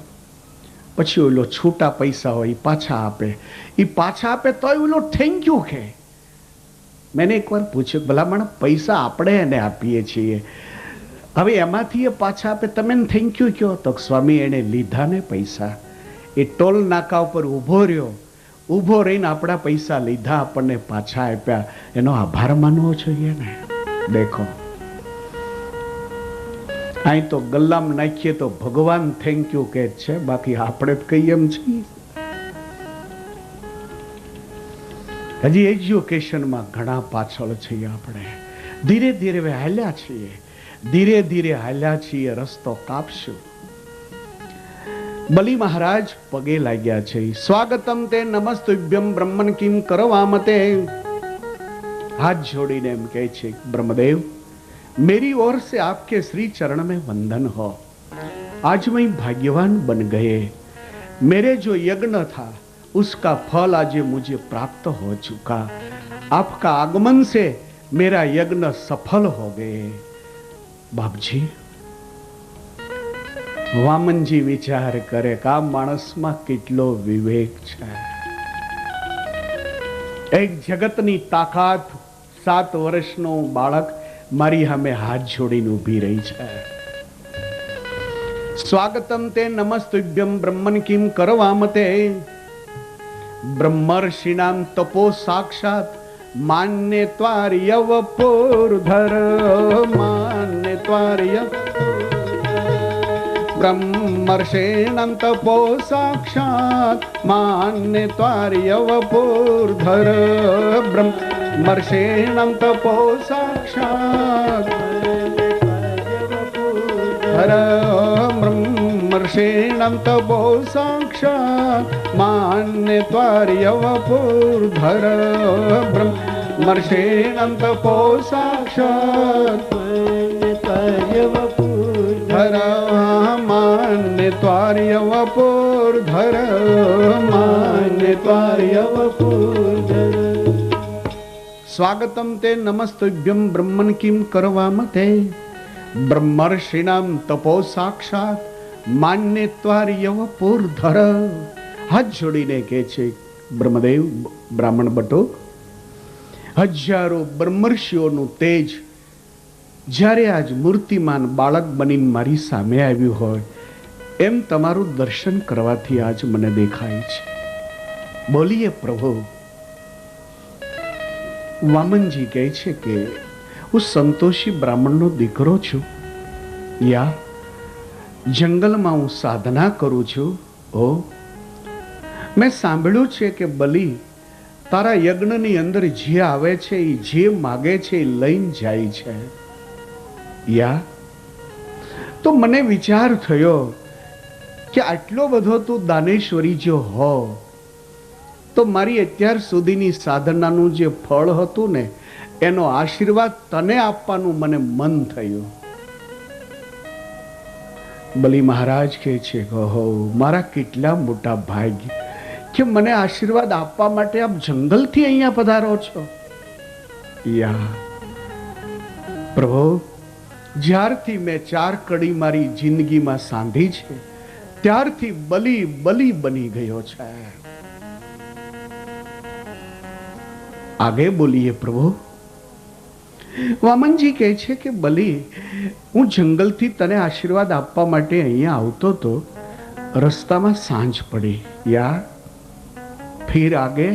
પછી ઓલો છૂટા પૈસા હોય એ પાછા આપે. એ પાછા આપે તોય ઓલો થેન્ક યુ કે. મેં એકવાર પૂછ્યું, ભલામણ પૈસા આપણે એને આપીએ છીએ, હવે એમાંથી એ પાછા આપે, તમે થેન્ક યુ કહો? તો સ્વામી એને લીધા ને પૈસા, એ ટોલ નાકા ઉપર ઊભો રહ્યો, ઊભો રહીને આપણા પૈસા લીધા, આપણને પાછા આપ્યા, એનો આભાર માનવો જોઈએ ને. દેખો, અહીં તો ગલ્લામ નાખીએ તો ભગવાન થેન્ક યુ કહે છે, બાકી આપણે જ કહીએ એમ છીએ. હજી એજ્યુકેશનમાં ઘણા પાછળ છીએ આપણે. ધીરે ધીરે હાલ્યા છીએ, ધીરે ધીરે હાલ્યા છીએ, રસ્તો કાપશું. બલિ મહારાજ પગે લાગ્યા છે. સ્વાગતમ તે નમસ્તુભ્યમ બ્રહ્મન કિમ કરવામતે. हाथ जोड़ीने एम कहे छे, ब्रह्मदेव मेरी ओर से आपके श्री चरण में वंदन हो. आज मैं भाग्यवान बन गए. मेरे जो यज्ञ था उसका फल आज मुझे प्राप्त हो चुका. आपका आगमन से मेरा यज्ञ सफल हो गए. बाप जी, वामनजी विचार करे का मानस में કેટલો विवेक है. एक जगतनी ताकत 7 વર્ષનો બાળક મારી સામે હાથ જોડીને ઊભી રહી છે. સ્વાગતમ તે નમસ્તુભ્યમ બ્રહ્મન કિમ કરવામતે. બ્રહ્મર્ષિણામ તપો સાક્ષાત માન્ય ત્વાર્યવ પૂર્ધર. માન્ય ત્વાર્યવ ब्रह्मर्षेणं तपो साक्षात् मान्य त्वार्यव पूर्धर. ब्रह्मर्षेणं तपो साक्षात् ब्रह्मर्षेणं तपो साक्षात् मान्य त्वार्यव पूर्धर. ब्रह्मर्षेणं तपो साक्षात् मान्य त्वार्यव पूर्धर. मान्य त्वार्यव पूर्धर. स्वागतम ते नमस्तुभ्यम ब्रह्मन किम करवामते. ब्रह्मर्षिणाम तपो साक्षात मान्य त्वार्यव पूर्धर. हाथ जोड़ीने कहे छे ब्रह्मदेव ब्राह्मण बटो, हजारों ब्रह्मर्षिओनुं तेज જ્યારે આજ મૂર્તિમાન બાળક બનીને મારી સામે આવ્યું હોય એમ તમારું દર્શન કરવાથી આજ મને દેખાય છે. બોલીએ પ્રભુ. વામનજી કહે છે કે હું સંતોષી બ્રાહ્મણનો દીકરો છું. યા જંગલમાં હું સાધના કરું છું. ઓ મેં સાંભળ્યું છે કે બલિ તારા યજ્ઞની અંદર જે આવે છે એ જે માગે છે એ લઈને જાય છે. યા તો મને વિચાર થયો કે આટલો બધો તું દાનેશ્વરી જો હો તો મારી અત્યાર સુધીની સાધનાનું જે ફળ હતું ને એનો આશીર્વાદ તને આપવાનું મને મન થયું. બલિ મહારાજ કહે છે હો મારા કેટલા મોટા ભાગ્ય કે મને આશીર્વાદ આપવા માટે આપ જંગલથી અહીંયા પધારો છો. યા પ્રભુ જ્યારથી મેં 4 કડી મારી જિંદગીમાં સાંધી છે ત્યારથી બલી બલી બની ગયો છે. આગે બોલીએ પ્રભુ. વામનજી કહે છે કે બલી, હું જંગલથી તને આશીર્વાદ આપવા માટે અહીંયા આવતો તો રસ્તામાં સાંજ પડી. યાર ફિર આગે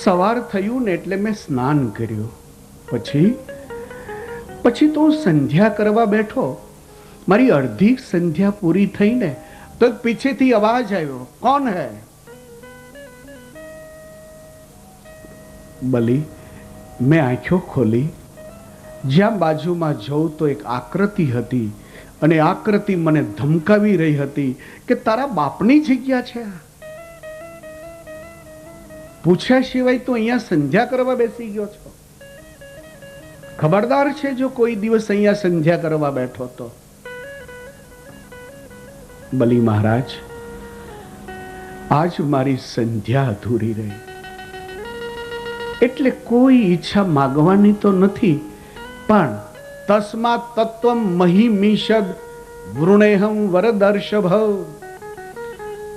સવાર થયું ને એટલે મેં સ્નાન કર્યું. પછી તો હું સંધ્યા કરવા બેઠો. મારી અડધી સંધ્યા પૂરી થઈને તો પીછેથી અવાજ આવ્યો, કોણ હે? બલી, મેં આંખો ખોલી. જ્યાં બાજુમાં જોઉં તો એક આકૃતિ હતી અને આકૃતિ મને ધમકાવી રહી હતી કે તારા બાપની જગ્યા છે. પૂછ્યા સિવાય તો અહીંયા સંધ્યા કરવા બેસી ગયો છો. ખબરદાર છે જો કોઈ દિવસ અહીંયા સંધ્યા કરવા બેઠો તો. બલી મહારાજ, આજ મારી સંધ્યા અધૂરી રહી. એટલે કોઈ ઈચ્છા માગવાની તો નથી, પણ તસ્માત તત્વમ મહિમીષદ વૃણેહમ વરદર્ષભ.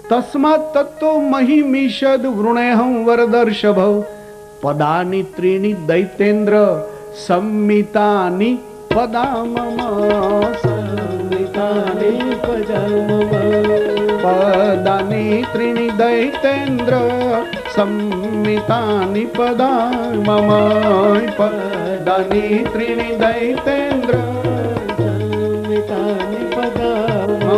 તસ્માત તત્વો મહિમીષદ વૃણેહમ વરદર્ષભ. પદાની ત્રીણી દૈતેન્દ્ર સંમિતાની પદા મમ. સંમિતાની પદા મમ. પદાની ત્રીણી દૈતેન્દ્ર સંમિતાની પદા મમ. પદાની ત્રીણી દૈતેન્દ્ર સંમિતાની પદા મમ.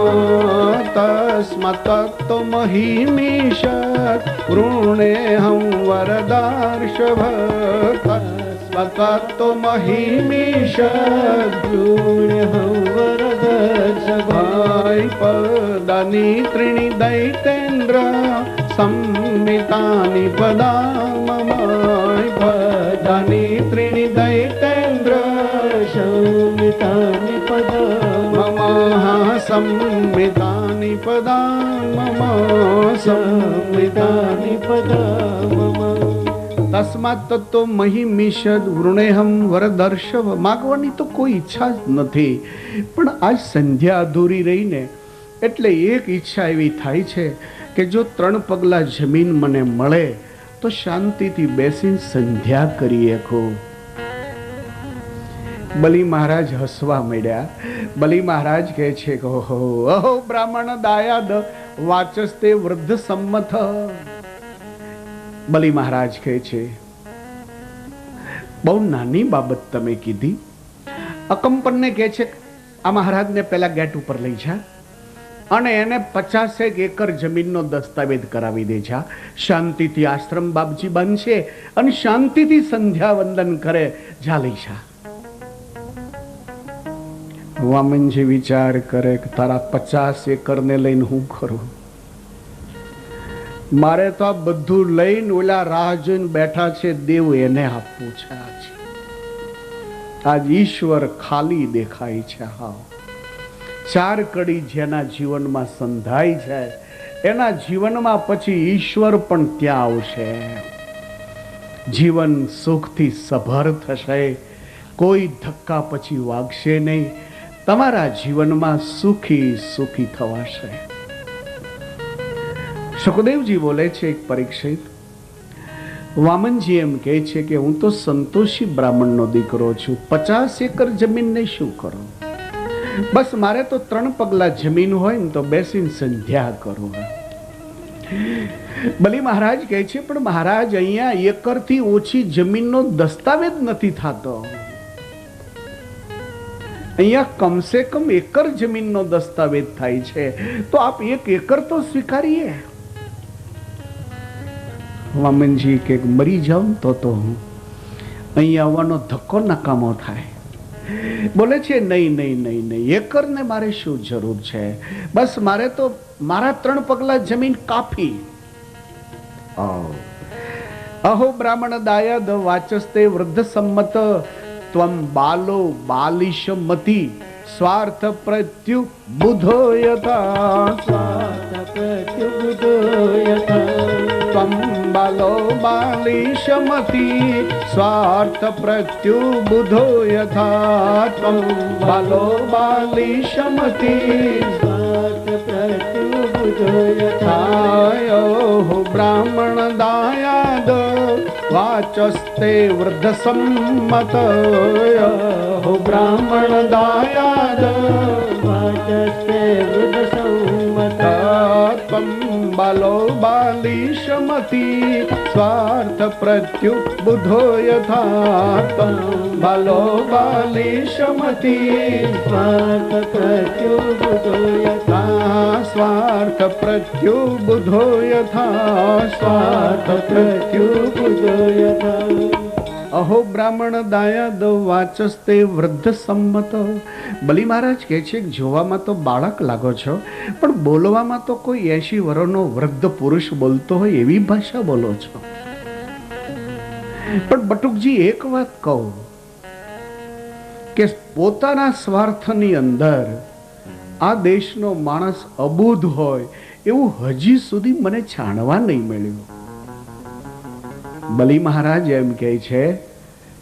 તસ્માત તત્તો મહિમીષદ વૃણેહમ વરદાર્ષભ. તસ્માત તત્તો મહિમીષદ વૃણેહમ વરદાર્ષભ. પદાની ત્રીણી દૈતેન્દ્ર સંમિતાની પદા મમ. પદાની ત્રીણી દૈતેન્દ્ર સંમિતાની પદા મમ. સંમિતાની પદા મમ. સંમિતાની પદા મમ. તસ્માત તત્તો મહિમીષદ વૃણેહમ વરદર્ષભ. માગવાની તો કોઈ ઈચ્છા જ નથી, પણ આજ સંધ્યા અધૂરી રહીને એટલે એક ઈચ્છા એવી થાય છે કે જો 3 પગલા જમીન મને મળે તો શાંતિથી બેસીને સંધ્યા કરી શકું. બલી મહારાજ હસવા માંડ્યા. બલી મહારાજ કહે છે કે ઓહો અહો બ્રાહ્મણ દાયાદ વાચસ્તે વૃદ્ધ સંમત. બલી મહારાજ કહે છે બહુ નાની બાબત તમે કીધી. અકંપનને કહે છે આ મહારાજને પેલા ગેટ ઉપર લઈ જા અને એને 50 એકર જમીનનો દસ્તાવેજ કરાવી દે છે. શાંતિથી આશ્રમ બાપજી બનશે અને શાંતિથી સંધ્યા વંદન કરે. જા લઈ જા. વામનજી વિચાર કરે કે તારા 50 એકરને લઈને હું કરું? મારે તો આ બધું લઈને ઓલા રાહ જોઈને બેઠા છે દેવ એને આપવું છે. આજ ઈશ્વર ખાલી દેખાય છે. હા, 4 કડી જેના જીવનમાં સંધાય છે એના જીવનમાં પછી ઈશ્વર પણ ત્યાં આવશે. જીવન સુખથી સભર થશે. કોઈ ધક્કા પછી વાગશે નહીં. તમારા જીવનમાં સુખી સુખી થવાશે. સુખદેવજી બોલે છે એક પરીક્ષિત, વામનજી એમ કહે છે કે હું તો સંતોષી બ્રાહ્મણનો દીકરો છું. 50 એકર જમીનને શું કરો? બસ મારે તો 3 પગલા જમીન હોય ને તો બેસીને સંધ્યા કરો. બલી મહારાજ કહે છે પણ મહારાજ અહીંયા એકરથી ઓછી જમીનનો દસ્તાવેજ નથી થતો. અહીંયા કમસે કમ એકર જમીનનો દસ્તાવેજ થાય છે, તો આપ 1 એકર તો સ્વીકારીએ. વામનજી કે મરી જાઉં તો અહીંયા આવવાનો ધક્કો નકામો થાય. બોલે છે નહીં નહીં નહીં નહીં, એકરને મારે શું જરૂર છે? બસ મારે તો મારા 3 પગલા જમીન કાફી. અહો બ્રાહ્મણ દાયદ વાચસ્તે વૃદ્ધ સંમત. ત્વમ બાલો બાલિશમતી સ્વાર્થ પ્રત્યુ બુધો યથા. સ્વાર્થ પ્રત્યુ બુધો યથા. त्वं बालो बालिशमति स्वार्थ प्रत्युबुधो यथा त्वं बालो बालिशमति स्वार्थ प्रत्युबुधो यथा यो ब्राह्मण दायाद वाचस्ते वृद्ध सम्मत हो ब्राह्मण दायाद वाचस्ते वृद्ध सम्मत त्वं बालो बालिशमति स्वार्थ प्रत्युबुधो यथा त्वं बालो बालिशमति स्वार्थ प्रत्युबुधो यथा स्वार्थ प्रत्युबुधो यथा स्वार्थ प्रत्युबुधो यथा अहो ब्राह्मण दायाद वाचस्ते वृद्ध सम्मत। બલી મહારાજ કહે છે કે જોવામાં તો બાળક લાગો છો પણ બોલવામાં તો કોઈ 80 વર્ષનો વૃદ્ધ પુરુષ બોલતો હોય એવી ભાષા બોલો છો। પણ બટુકજી એક વાત કહું કે પોતાના સ્વાર્થની અંદર આ દેશનો માણસ અબૂધ હોય એવું હજી સુધી મને જાણવા નહીં મળ્યું। બલી મહારાજ એમ કહે છે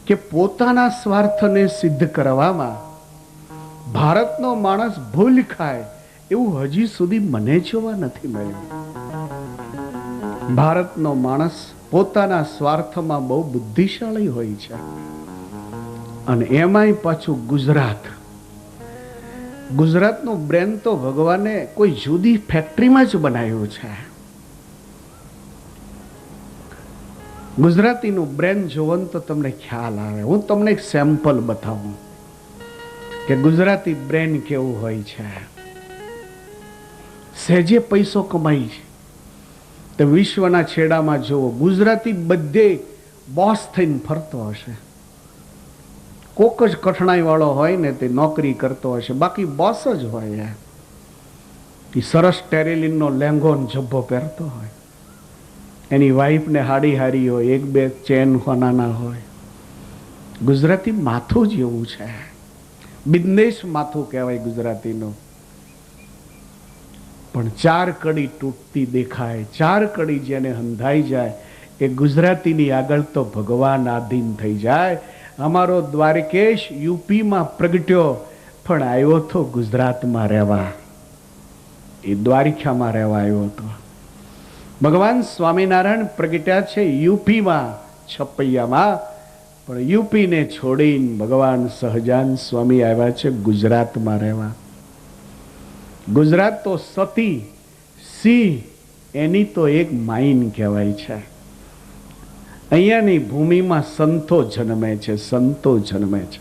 કે પોતાના સ્વાર્થને સિદ્ધ કરવામાં ભારતનો માણસ ભૂલ ખાય એવું હજી સુધી મને જોવા નથી મળ્યું। ભારતનો માણસ પોતાના સ્વાર્થમાં બહુ બુદ્ધિશાળી હોય છે અને એમાંય પાછું ગુજરાતનું બ્રેન તો ભગવાને કોઈ જુદી ફેક્ટરીમાં જ બનાવ્યું છે। ગુજરાતીનું બ્રેન જોવો તો તમને ખ્યાલ આવે। હું તમને એક સેમ્પલ બતાવું કે ગુજરાતી બ્રેન કેવું હોય છે। સહેજે પૈસો કમાઈ તો વિશ્વના છેડામાં જોવો ગુજરાતી બધે બોસ થઈને ફરતો હશે। કોક જ કઠણાઈ વાળો હોય ને તે નોકરી કરતો હશે, બાકી બોસ જ હોય। એ સરસ ટેરેલિનનો લેંગો જબ્બો પહેરતો હોય, એની વાઈફને હાડી હારી હોય, એક બે ચેન હોનાના હોય। ગુજરાતી માથું જ એવું છે, બિંદેશ માથું કહેવાય ગુજરાતીનું। પણ 4 કડી તૂટતી દેખાય, 4 કડી જેને હંધાઈ જાય એ ગુજરાતીની આગળ તો ભગવાન આધીન થઈ જાય। અમારો દ્વારકેશ યુપીમાં પ્રગટ્યો પણ આવ્યો તો ગુજરાતમાં રહેવા, એ દ્વારકામાં રહેવા આવ્યો હતો। ભગવાન સ્વામિનારાયણ પ્રગટ્યા છે યુપીમાં છપૈયામાં, પણ યુપીને છોડીને ભગવાન સહજાન સ્વામી આવ્યા છે ગુજરાતમાં રહેવા। ગુજરાત તો સતી સિંહ એની તો એક માઈન કહેવાય છે। અહીંયાની ભૂમિમાં સંતો જન્મે છે, સંતો જન્મે છે।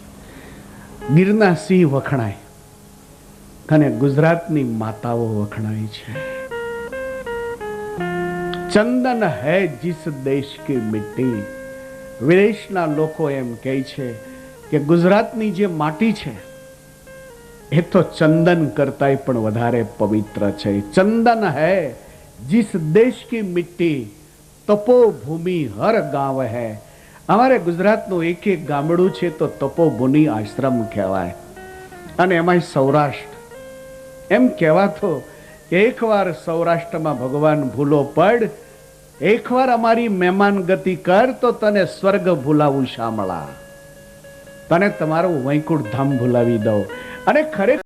ગીરના સિંહ વખણાય અને ગુજરાતની માતાઓ વખણાય છે। ચંદન હૈ जिस देश की मिट्टी, વિદેશના લોકો એમ કહે છે કે ગુજરાતની જે માટી છે એ તો ચંદન કરતાય પણ વધારે પવિત્ર છે। ચંદન હૈ जिस देश की मिट्टी, તપોભૂમિ હર ગાંવ હૈ। અમારે ગુજરાતનું એક એક ગામડું છે તો તપોભૂમિ આશ્રમ કહેવાય। અને એમાંય સૌરાષ્ટ્ર એમ કહેવાતો, એકવાર સૌરાષ્ટ્રમાં ભગવાન ભૂલો પડ, એકવાર અમારી મહેમાન ગતિ કર તો તને સ્વર્ગ ભૂલાવું શામળા, તને તમારું વૈકુંઠ ધામ ભૂલાવી દઉં। અને ખરેખર